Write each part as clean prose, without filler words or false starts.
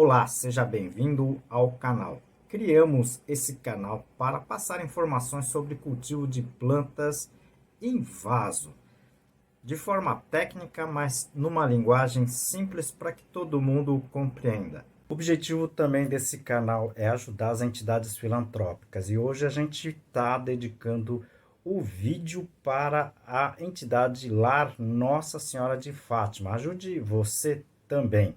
Olá, seja bem-vindo ao canal. Criamos esse canal para passar informações sobre cultivo de plantas em vaso, de forma técnica, mas numa linguagem simples para que todo mundo compreenda. O objetivo também desse canal é ajudar as entidades filantrópicas e hoje a gente está dedicando o vídeo para a entidade Lar Nossa Senhora de Fátima. Ajude você também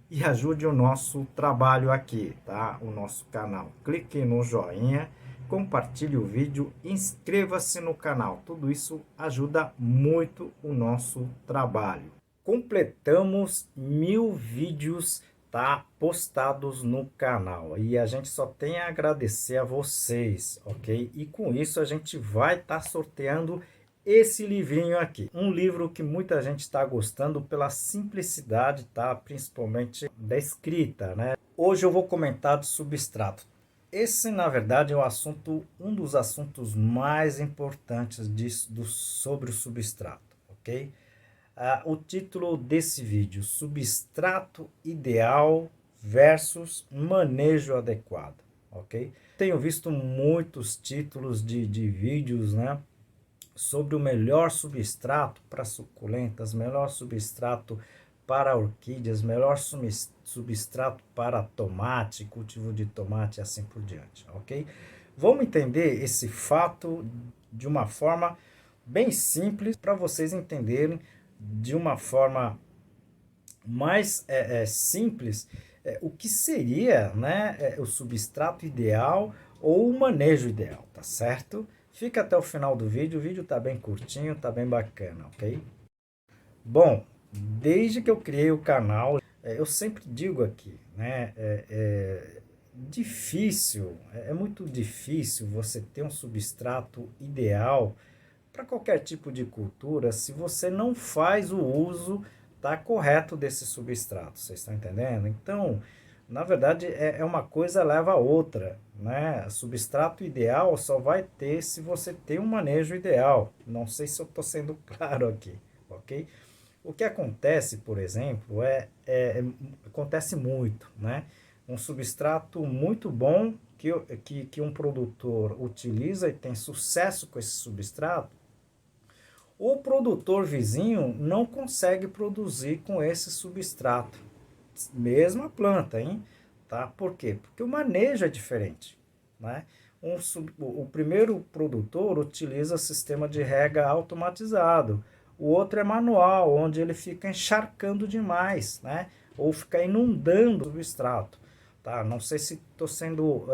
e ajude o nosso trabalho aqui, tá? O nosso canal. Clique no joinha, compartilhe o vídeo, inscreva-se no canal. Tudo isso ajuda muito o nosso trabalho. Completamos 1000 vídeos, tá? Postados no canal e a gente só tem a agradecer a vocês, ok? E com isso a gente vai estar sorteando esse livrinho aqui, um livro que muita gente está gostando pela simplicidade, tá? Principalmente da escrita, né? Hoje eu vou comentar do substrato. Esse, na verdade, é um dos assuntos mais importantes sobre o substrato, ok? O título desse vídeo: substrato ideal versus manejo adequado, ok? Tenho visto muitos títulos de vídeos, né? Sobre o melhor substrato para suculentas, melhor substrato para orquídeas, melhor substrato para tomate, cultivo de tomate e assim por diante, ok? Vamos entender esse fato de uma forma bem simples para vocês entenderem de uma forma mais simples o que seria, né, o substrato ideal ou o manejo ideal, tá certo? Fica até o final do vídeo, o vídeo tá bem curtinho, tá bem bacana, ok? Bom, desde que eu criei o canal, eu sempre digo aqui, né, difícil, é muito difícil você ter um substrato ideal para qualquer tipo de cultura se você não faz o uso correto desse substrato, vocês estão entendendo? Então, na verdade, é uma coisa leva a outra, né? Substrato ideal só vai ter se você tem um manejo ideal. Não sei se eu estou sendo claro aqui, ok? O que acontece, por exemplo, acontece muito, né? Um substrato muito bom que um produtor utiliza e tem sucesso com esse substrato, o produtor vizinho não consegue produzir com esse substrato. Mesma planta, hein? Tá? Por quê? Porque o manejo é diferente, né? O primeiro produtor utiliza sistema de rega automatizado. O outro é manual, onde ele fica encharcando demais, né? Ou fica inundando o substrato. Tá? Não sei se estou sendo...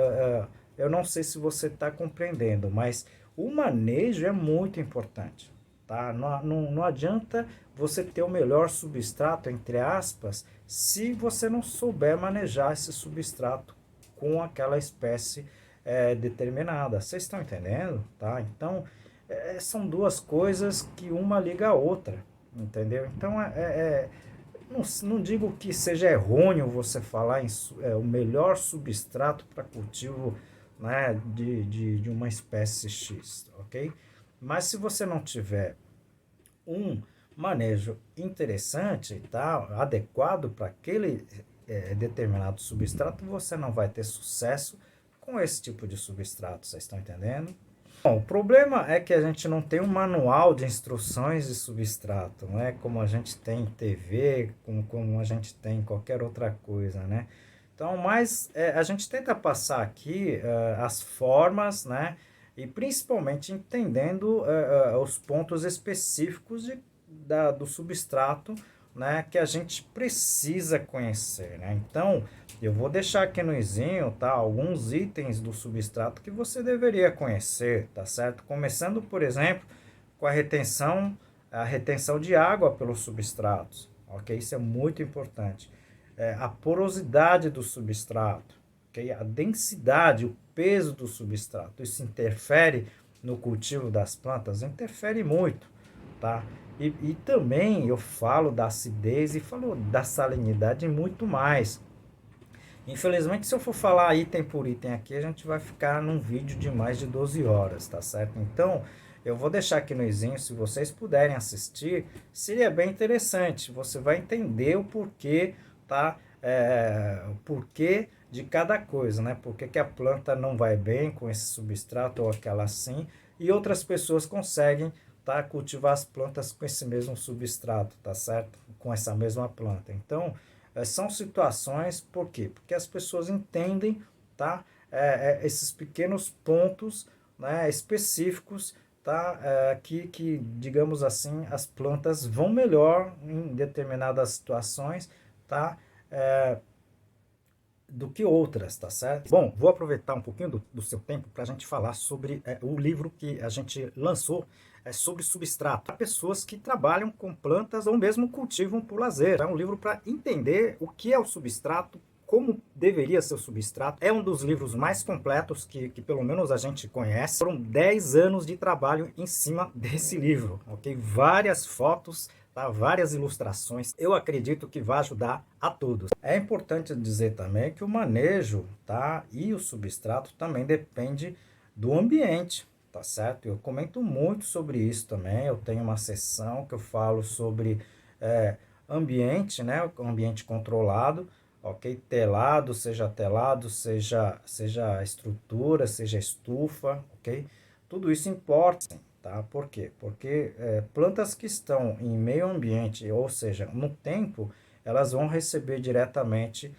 eu não sei se você está compreendendo, mas o manejo é muito importante. Tá? Não adianta você ter o melhor substrato, entre aspas, se você não souber manejar esse substrato com aquela espécie determinada. Vocês estão entendendo? Tá? Então, são duas coisas que uma liga a outra, entendeu? Então, não digo que seja errôneo você falar em o melhor substrato para cultivo, né, de uma espécie X, ok? Mas se você não tiver um manejo interessante, tá, adequado para aquele determinado substrato, você não vai ter sucesso com esse tipo de substrato, vocês estão entendendo? Bom, o problema é que a gente não tem um manual de instruções de substrato, não é como a gente tem em TV, como a gente tem em qualquer outra coisa, né? Então, mas a gente tenta passar aqui as formas, né? E principalmente entendendo os pontos específicos do substrato, né? Que a gente precisa conhecer, né? Então, eu vou deixar aqui no izinho, tá? Alguns itens do substrato que você deveria conhecer, tá certo? Começando, por exemplo, com a retenção de água pelos substratos, ok? Isso é muito importante. A porosidade do substrato, ok? A densidade, o peso do substrato, isso interfere no cultivo das plantas? Interfere muito, tá? E também eu falo da acidez e falo da salinidade e muito mais. Infelizmente, se eu for falar item por item aqui, a gente vai ficar num vídeo de mais de 12 horas, tá certo? Então, eu vou deixar aqui no izinho, se vocês puderem assistir, seria bem interessante. Você vai entender o porquê, tá? o porquê de cada coisa, né? Por que que a planta não vai bem com esse substrato ou aquela assim, e outras pessoas conseguem, tá, cultivar as plantas com esse mesmo substrato, tá certo? Com essa mesma planta. Então, são situações, por quê? Porque as pessoas entendem, tá? Esses pequenos pontos, né, específicos, tá? Que, digamos assim, as plantas vão melhor em determinadas situações, tá? É, do que outras, tá certo? Bom, vou aproveitar um pouquinho do seu tempo para a gente falar sobre o livro que a gente lançou sobre substrato. Há pessoas que trabalham com plantas ou mesmo cultivam por lazer. É um livro para entender o que é o substrato, como deveria ser o substrato. É um dos livros mais completos que pelo menos a gente conhece. Foram 10 anos de trabalho em cima desse livro, ok? Várias fotos, tá? Várias ilustrações. Eu acredito que vai ajudar a todos. É importante dizer também que o manejo, tá? E o substrato também depende do ambiente, tá certo? Eu comento muito sobre isso também. Eu tenho uma seção que eu falo sobre ambiente, né? O ambiente controlado, ok? Telado, seja estrutura, seja estufa, ok? Tudo isso importa, tá? Por quê? Porque plantas que estão em meio ambiente, ou seja, no tempo, elas vão receber diretamente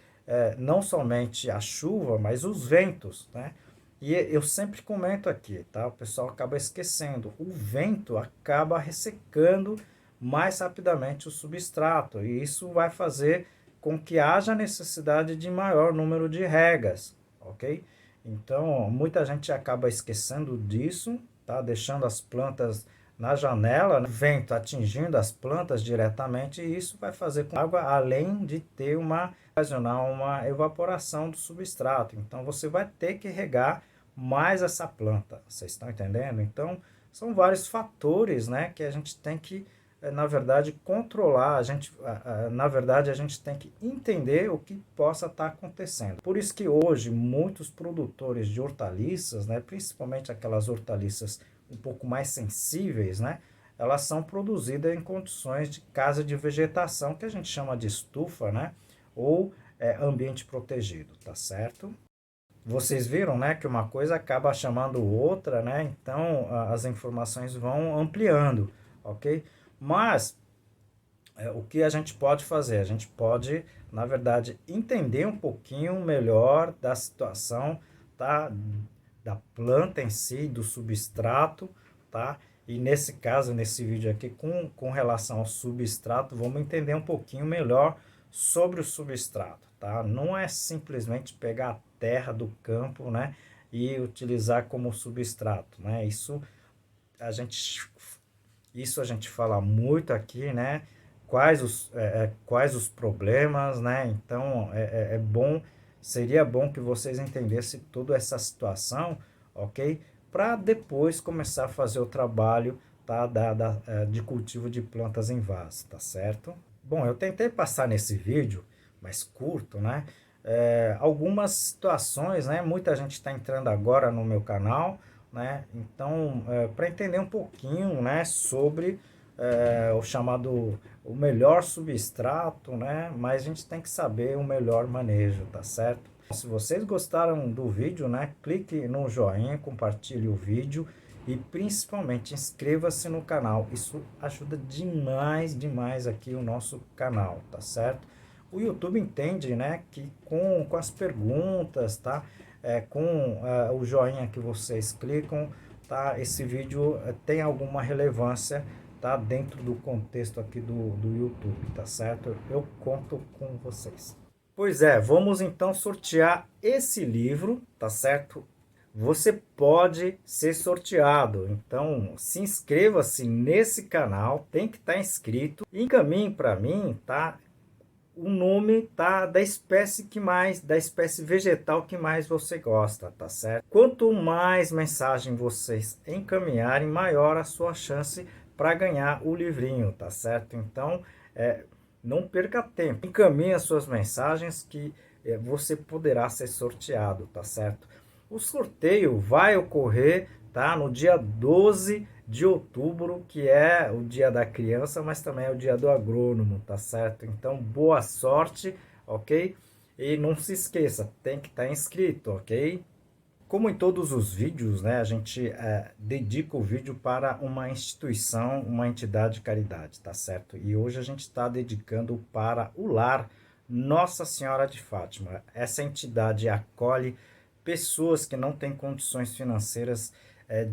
não somente a chuva, mas os ventos, né? E eu sempre comento aqui, tá? O pessoal acaba esquecendo. O vento acaba ressecando mais rapidamente o substrato, e isso vai fazer com que haja necessidade de maior número de regas, ok? Então, muita gente acaba esquecendo disso, tá? Deixando as plantas na janela, né? Vento atingindo as plantas diretamente, e isso vai fazer com água, além de ter ocasionar uma evaporação do substrato. Então, você vai ter que regar mais essa planta. Vocês estão entendendo? Então, são vários fatores, né, que a gente tem que, na verdade, controlar. Na verdade, a gente tem que entender o que possa estar acontecendo. Por isso que hoje muitos produtores de hortaliças, né, principalmente aquelas hortaliças um pouco mais sensíveis, né, elas são produzidas em condições de casa de vegetação, que a gente chama de estufa, né, ou ambiente protegido, tá certo? Vocês viram, né, que uma coisa acaba chamando outra, né? Então as informações vão ampliando, ok? Mas o que a gente pode fazer? A gente pode, na verdade, entender um pouquinho melhor da situação, tá? Da planta em si, do substrato, tá? E nesse caso, nesse vídeo aqui, com relação ao substrato, vamos entender um pouquinho melhor sobre o substrato, tá? Não é simplesmente pegar a terra do campo, né, e utilizar como substrato, né? A gente, isso a gente fala muito aqui, né? Quais os problemas, né? Então, seria bom que vocês entendessem toda essa situação, ok? Para depois começar a fazer o trabalho, tá? De cultivo de plantas em vaso, tá certo? Bom, eu tentei passar nesse vídeo, mais curto, né? Algumas situações, né? Muita gente está entrando agora no meu canal, né? Então, para entender um pouquinho, né, sobre o melhor substrato, né? Mas a gente tem que saber o melhor manejo, tá certo? Se vocês gostaram do vídeo, né, clique no joinha, compartilhe o vídeo e principalmente inscreva-se no canal. Isso ajuda demais, demais aqui o nosso canal, tá certo? O YouTube entende, né, que com as perguntas, tá? O joinha que vocês clicam, tá? Esse vídeo tem alguma relevância, tá? Dentro do contexto aqui do YouTube, tá certo? Eu conto com vocês. Pois é, vamos então sortear esse livro, tá certo? Você pode ser sorteado, então se inscreva-se nesse canal, tem que estar inscrito, e encaminhe para mim, tá? O nome, tá, da espécie vegetal que mais você gosta, tá certo? Quanto mais mensagem vocês encaminharem, maior a sua chance para ganhar o livrinho, tá certo? Então, não perca tempo, encaminhe as suas mensagens que você poderá ser sorteado, tá certo? O sorteio vai ocorrer, tá, no dia 12 de outubro, que é o dia da criança, mas também é o dia do agrônomo, tá certo? Então, boa sorte ok? E não se esqueça, tem que estar inscrito, ok? Como em todos os vídeos, né, a gente dedica o vídeo para uma instituição, uma entidade de caridade, tá certo? E hoje a gente está dedicando para o Lar Nossa Senhora de Fátima. Essa entidade acolhe pessoas que não têm condições financeiras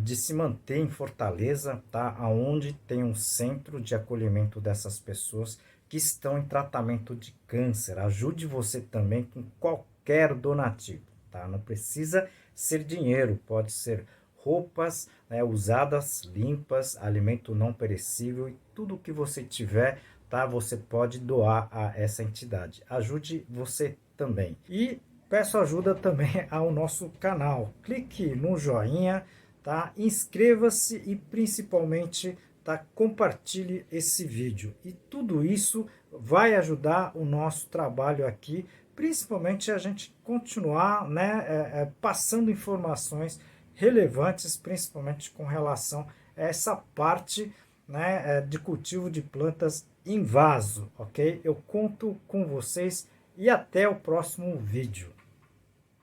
de se manter em Fortaleza, tá? Onde tem um centro de acolhimento dessas pessoas que estão em tratamento de câncer. Ajude você também com qualquer donativo, tá? Não precisa ser dinheiro, pode ser roupas, né, usadas, limpas, alimento não perecível e tudo que você tiver, tá? Você pode doar a essa entidade. Ajude você também. E peço ajuda também ao nosso canal. Clique no joinha, tá? Inscreva-se e principalmente, tá? Compartilhe esse vídeo. E tudo isso vai ajudar o nosso trabalho aqui, principalmente a gente continuar, né, passando informações relevantes, principalmente com relação a essa parte, né, de cultivo de plantas em vaso, ok? Eu conto com vocês e até o próximo vídeo.